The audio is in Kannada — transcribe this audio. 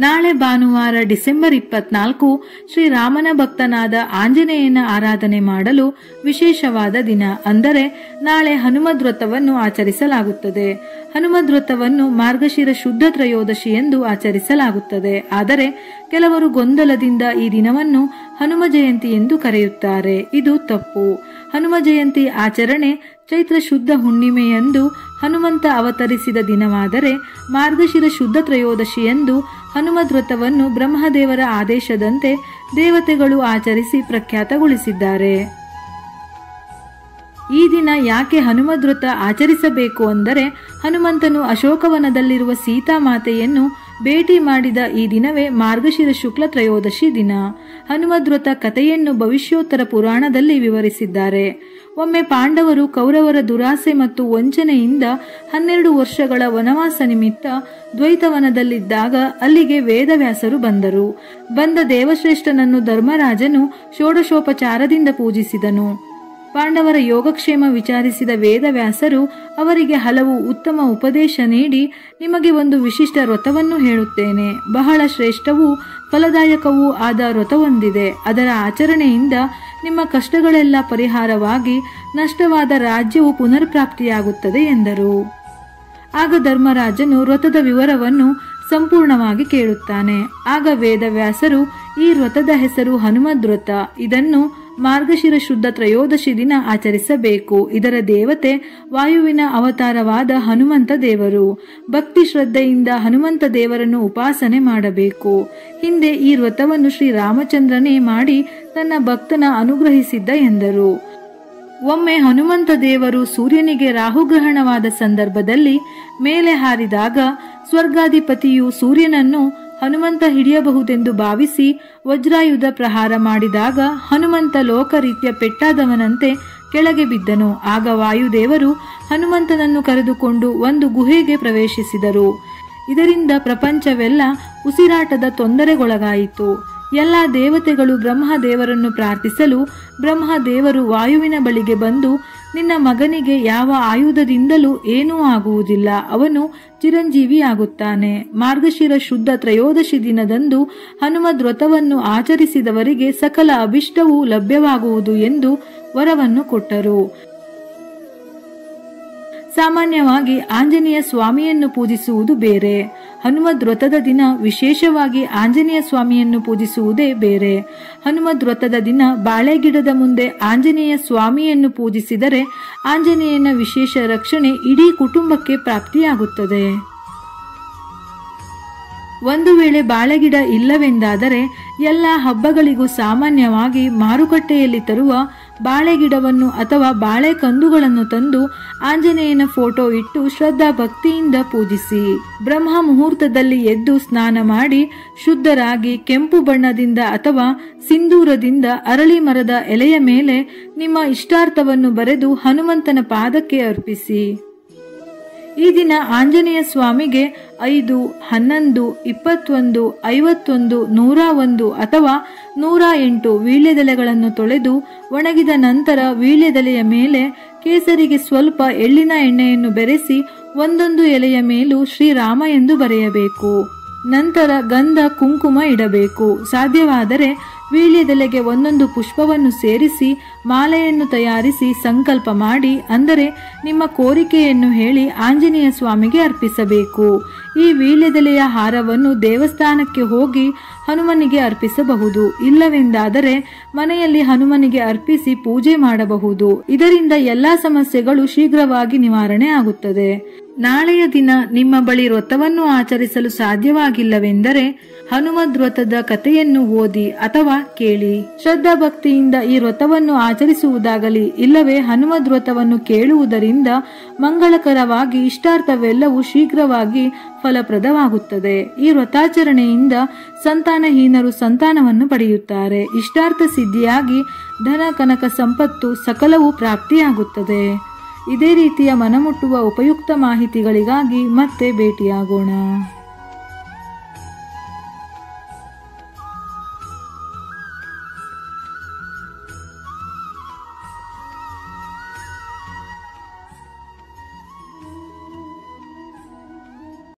ನಾಳೆ ಭಾನುವಾರ ಡಿಸೆಂಬರ್ 24 ಶ್ರೀರಾಮನ ಭಕ್ತನಾದ ಆಂಜನೇಯನ ಆರಾಧನೆ ಮಾಡಲು ವಿಶೇಷವಾದ ದಿನ. ಅಂದರೆ ನಾಳೆ ಹನುಮದ್ ವ್ರತವನ್ನು ಆಚರಿಸಲಾಗುತ್ತದೆ. ಹನುಮದ್ ವ್ರತವನ್ನು ಮಾರ್ಗಶಿರ ಶುದ್ಧ ತ್ರಯೋದಶಿ ಎಂದು ಆಚರಿಸಲಾಗುತ್ತದೆ. ಆದರೆ ಕೆಲವರು ಗೊಂದಲದಿಂದ ಈ ದಿನವನ್ನು ಹನುಮ ಜಯಂತಿ ಎಂದು ಕರೆಯುತ್ತಾರೆ. ಇದು ತಪ್ಪು. ಹನುಮ ಜಯಂತಿ ಆಚರಣೆ ಚೈತ್ರ ಶುದ್ಧ ಹುಣ್ಣಿಮೆಯಂದು ಹನುಮಂತ ಅವತರಿಸಿದ ದಿನವಾದರೆ ಮಾರ್ಗಶಿರ ಶುದ್ಧ ತ್ರಯೋದಶಿಯಂದು ಹನುಮದ್ ವ್ರತವನ್ನು ಬ್ರಹ್ಮದೇವರ ಆದೇಶದಂತೆ ದೇವತೆಗಳು ಆಚರಿಸಿ ಪ್ರಖ್ಯಾತಗೊಳಿಸಿದ್ದಾರೆ. ಈ ದಿನ ಯಾಕೆ ಹನುಮದ್ ವ್ರತ ಆಚರಿಸಬೇಕು ಅಂದರೆ ಹನುಮಂತನು ಅಶೋಕವನದಲ್ಲಿರುವ ಸೀತಾಮಾತೆಯನ್ನು ಭೇಟಿ ಮಾಡಿದ ಈ ದಿನವೇ ಮಾರ್ಗಶಿರ ಶುಕ್ಲ ತ್ರಯೋದಶಿ ದಿನ. ಹನುಮದ್ ವ್ರತ ಕಥೆಯನ್ನು ಭವಿಷ್ಯೋತ್ತರ ಪುರಾಣದಲ್ಲಿ ವಿವರಿಸಿದ್ದಾರೆ. ಒಮ್ಮೆ ಪಾಂಡವರು ಕೌರವರ ದುರಾಸೆ ಮತ್ತು ವಂಚನೆಯಿಂದ 12 ವರ್ಷಗಳ ವನವಾಸ ನಿಮಿತ್ತ ದ್ವೈತವನದಲ್ಲಿದ್ದಾಗ ಅಲ್ಲಿಗೆ ವೇದವ್ಯಾಸರು ಬಂದರು. ಬಂದ ದೇವಶ್ರೇಷ್ಠನನ್ನು ಧರ್ಮರಾಜನು ಷೋಡಶೋಪಚಾರದಿಂದ ಪೂಜಿಸಿದನು. ಪಾಂಡವರ ಯೋಗಕ್ಷೇಮ ವಿಚಾರಿಸಿದ ವೇದವ್ಯಾಸರು ಅವರಿಗೆ ಹಲವು ಉತ್ತಮ ಉಪದೇಶ ನೀಡಿ, ನಿಮಗೆ ಒಂದು ವಿಶಿಷ್ಟ ವ್ರತವನ್ನು ಹೇಳುತ್ತೇನೆ. ಬಹಳ ಶ್ರೇಷ್ಠವೂ ಫಲದಾಯಕವೂ ಆದ ವ್ರತವೊಂದಿದೆ. ಅದರ ಆಚರಣೆಯಿಂದ ನಿಮ್ಮ ಕಷ್ಟಗಳೆಲ್ಲ ಪರಿಹಾರವಾಗಿ ನಷ್ಟವಾದ ರಾಜ್ಯವು ಪುನರ್ಪ್ರಾಪ್ತಿಯಾಗುತ್ತದೆ ಎಂದರು. ಆಗ ಧರ್ಮರಾಜನು ವ್ರತದ ವಿವರವನ್ನು ಸಂಪೂರ್ಣವಾಗಿ ಕೇಳುತ್ತಾನೆ. ಆಗ ವೇದವ್ಯಾಸರು, ಈ ವ್ರತದ ಹೆಸರು ಹನುಮದ್ ವ್ರತ. ಇದನ್ನು ಮಾರ್ಗಶಿರ ಶುದ್ಧ ತ್ರಯೋದಶಿ ದಿನ ಆಚರಿಸಬೇಕು. ಇದರ ದೇವತೆ ವಾಯುವಿನ ಅವತಾರವಾದ ಹನುಮಂತ ದೇವರು. ಭಕ್ತಿ ಶ್ರದ್ಧೆಯಿಂದ ಹನುಮಂತ ದೇವರನ್ನು ಉಪಾಸನೆ ಮಾಡಬೇಕು. ಹಿಂದೆ ಈ ವ್ರತವನ್ನು ಶ್ರೀರಾಮಚಂದ್ರನೇ ಮಾಡಿ ತನ್ನ ಭಕ್ತನ ಅನುಗ್ರಹಿಸಿದ್ದ ಎಂದರು. ಒಮ್ಮೆ ಹನುಮಂತ ದೇವರು ಸೂರ್ಯನಿಗೆ ರಾಹುಗ್ರಹಣವಾದ ಸಂದರ್ಭದಲ್ಲಿ ಮೇಲೆ ಹಾರಿದಾಗ ಸ್ವರ್ಗಾಧಿಪತಿಯು ಸೂರ್ಯನನ್ನು ಹನುಮಂತ ಹಿಡಿಯಬಹುದೆಂದು ಭಾವಿಸಿ ವಜ್ರಾಯುಧ ಪ್ರಹಾರ ಮಾಡಿದಾಗ ಹನುಮಂತ ಲೋಕರೀತ್ಯ ಪೆಟ್ಟಾದವನಂತೆ ಕೆಳಗೆ ಬಿದ್ದನು. ಆಗ ವಾಯುದೇವರು ಹನುಮಂತನನ್ನು ಕರೆದುಕೊಂಡು ಒಂದು ಗುಹೆಗೆ ಪ್ರವೇಶಿಸಿದರು. ಇದರಿಂದ ಪ್ರಪಂಚವೆಲ್ಲ ಉಸಿರಾಟದ ತೊಂದರೆಗೊಳಗಾಯಿತು. ಎಲ್ಲ ದೇವತೆಗಳು ಬ್ರಹ್ಮದೇವರನ್ನು ಪ್ರಾರ್ಥಿಸಲು ಬ್ರಹ್ಮದೇವರು ವಾಯುವಿನ ಬಳಿಗೆ ಬಂದು, ನಿನ್ನ ಮಗನಿಗೆ ಯಾವ ಆಯುಧದಿಂದಲೂ ಏನೂ ಆಗುವುದಿಲ್ಲ, ಅವನು ಚಿರಂಜೀವಿಯಾಗುತ್ತಾನೆ. ಮಾರ್ಗಶಿರ ಶುದ್ಧ ತ್ರಯೋದಶಿ ದಿನದಂದು ಹನುಮದ್ ವ್ರತವನ್ನು ಆಚರಿಸಿದವರಿಗೆ ಸಕಲ ಅಭಿಷ್ಟವೂ ಲಭ್ಯವಾಗುವುದು ಎಂದು ವರವನ್ನು ಕೊಟ್ಟರು. ಸಾಮಾನ್ಯವಾಗಿ ಆಂಜನೇಯ ಸ್ವಾಮಿಯನ್ನು ಪೂಜಿಸುವುದು ಬೇರೆ. ಹನುಮದ್ ವ್ರತದ ದಿನ ವಿಶೇಷವಾಗಿ ಆಂಜನೇಯ ಸ್ವಾಮಿಯನ್ನು ಪೂಜಿಸುವುದೇ ಬೇರೆ. ಹನುಮದ್ ವ್ರತದ ದಿನ ಬಾಳೆಗಿಡದ ಮುಂದೆ ಆಂಜನೇಯ ಸ್ವಾಮಿಯನ್ನು ಪೂಜಿಸಿದರೆ ಆಂಜನೇಯನ ವಿಶೇಷ ರಕ್ಷಣೆ ಇಡೀ ಕುಟುಂಬಕ್ಕೆ ಪ್ರಾಪ್ತಿಯಾಗುತ್ತದೆ. ಒಂದು ವೇಳೆ ಬಾಳೆಗಿಡ ಇಲ್ಲವೆಂದಾದರೆ ಎಲ್ಲ ಹಬ್ಬಗಳಿಗೂ ಸಾಮಾನ್ಯವಾಗಿ ಮಾರುಕಟ್ಟೆಯಲ್ಲಿ ತರುವ ಬಾಳೆಗಿಡವನ್ನು ಅಥವಾ ಬಾಳೆ ಕಂದುಗಳನ್ನು ತಂದು ಆಂಜನೇಯನ ಫೋಟೋ ಇಟ್ಟು ಶ್ರದ್ಧಾ ಭಕ್ತಿಯಿಂದ ಪೂಜಿಸಿ. ಬ್ರಹ್ಮ ಮುಹೂರ್ತದಲ್ಲಿ ಎದ್ದು ಸ್ನಾನ ಮಾಡಿ ಶುದ್ಧರಾಗಿ ಕೆಂಪು ಬಣ್ಣದಿಂದ ಅಥವಾ ಸಿಂಧೂರದಿಂದ ಅರಳಿ ಮರದ ಎಲೆಯ ಮೇಲೆ ನಿಮ್ಮ ಇಷ್ಟಾರ್ಥವನ್ನು ಬರೆದು ಹನುಮಂತನ ಪಾದಕ್ಕೆ ಅರ್ಪಿಸಿ. ಈ ದಿನ ಆಂಜನೇಯ ಸ್ವಾಮಿಗೆ 5, 11, 21, 51, 101 ಅಥವಾ 108 ವೀಳ್ಯದೆಲೆಗಳನ್ನು ತೊಳೆದು ಒಣಗಿದ ನಂತರ ವೀಳ್ಯದೆಲೆಯ ಮೇಲೆ ಕೇಸರಿಗೆ ಸ್ವಲ್ಪ ಎಳ್ಳಿನ ಎಣ್ಣೆಯನ್ನು ಬೆರೆಸಿ ಒಂದೊಂದು ಎಲೆಯ ಮೇಲೂ ಶ್ರೀರಾಮ ಎಂದು ಬರೆಯಬೇಕು. ನಂತರ ಗಂಧ ಕುಂಕುಮ ಇಡಬೇಕು. ಸಾಧ್ಯವಾದರೆ ವೀಳ್ಯದೆಲೆಗೆ ಒಂದೊಂದು ಪುಷ್ಪವನ್ನು ಸೇರಿಸಿ ಮಾಲೆಯನ್ನು ತಯಾರಿಸಿ ಸಂಕಲ್ಪ ಮಾಡಿ, ಅಂದರೆ ನಿಮ್ಮ ಕೋರಿಕೆಯನ್ನು ಹೇಳಿ ಆಂಜನೇಯ ಸ್ವಾಮಿಗೆ ಅರ್ಪಿಸಬೇಕು. ಈ ವೀಳ್ಯದೆಲೆಯ ಹಾರವನ್ನು ದೇವಸ್ಥಾನಕ್ಕೆ ಹೋಗಿ ಹನುಮನಿಗೆ ಅರ್ಪಿಸಬಹುದು. ಇಲ್ಲವೆಂದಾದರೆ ಮನೆಯಲ್ಲಿ ಹನುಮನಿಗೆ ಅರ್ಪಿಸಿ ಪೂಜೆ ಮಾಡಬಹುದು. ಇದರಿಂದ ಎಲ್ಲಾ ಸಮಸ್ಯೆಗಳು ಶೀಘ್ರವಾಗಿ ನಿವಾರಣೆ ಆಗುತ್ತದೆ. ನಾಳೆಯ ದಿನ ನಿಮ್ಮ ಬಳಿ ವ್ರತವನ್ನು ಆಚರಿಸಲು ಸಾಧ್ಯವಾಗಿಲ್ಲವೆಂದರೆ ಹನುಮದ್ ವ್ರತದ ಕಥೆಯನ್ನು ಓದಿ ಅಥವಾ ಕೇಳಿ. ಶ್ರದ್ಧಾ ಭಕ್ತಿಯಿಂದ ಈ ವ್ರತವನ್ನು ಆಚರಿಸುವುದಾಗಲಿ ಇಲ್ಲವೇ ಹನುಮದ್ ವ್ರತವನ್ನು ಕೇಳುವುದರಿಂದ ಮಂಗಳಕರವಾಗಿ ಇಷ್ಟಾರ್ಥವೆಲ್ಲವೂ ಶೀಘ್ರವಾಗಿ ಫಲಪ್ರದವಾಗುತ್ತದೆ. ಈ ವ್ರತಾಚರಣೆಯಿಂದ ಸಂತಾನಹೀನರು ಸಂತಾನವನ್ನು ಪಡೆಯುತ್ತಾರೆ. ಇಷ್ಟಾರ್ಥ ಸಿದ್ಧಿಯಾಗಿ ಧನ ಕನಕ ಸಂಪತ್ತು ಸಕಲವೂ ಪ್ರಾಪ್ತಿಯಾಗುತ್ತದೆ. ಇದೇ ರೀತಿಯ ಮನಮುಟ್ಟುವ ಉಪಯುಕ್ತ ಮಾಹಿತಿಗಳಿಗಾಗಿ ಮತ್ತೆ ಭೇಟಿಯಾಗೋಣ.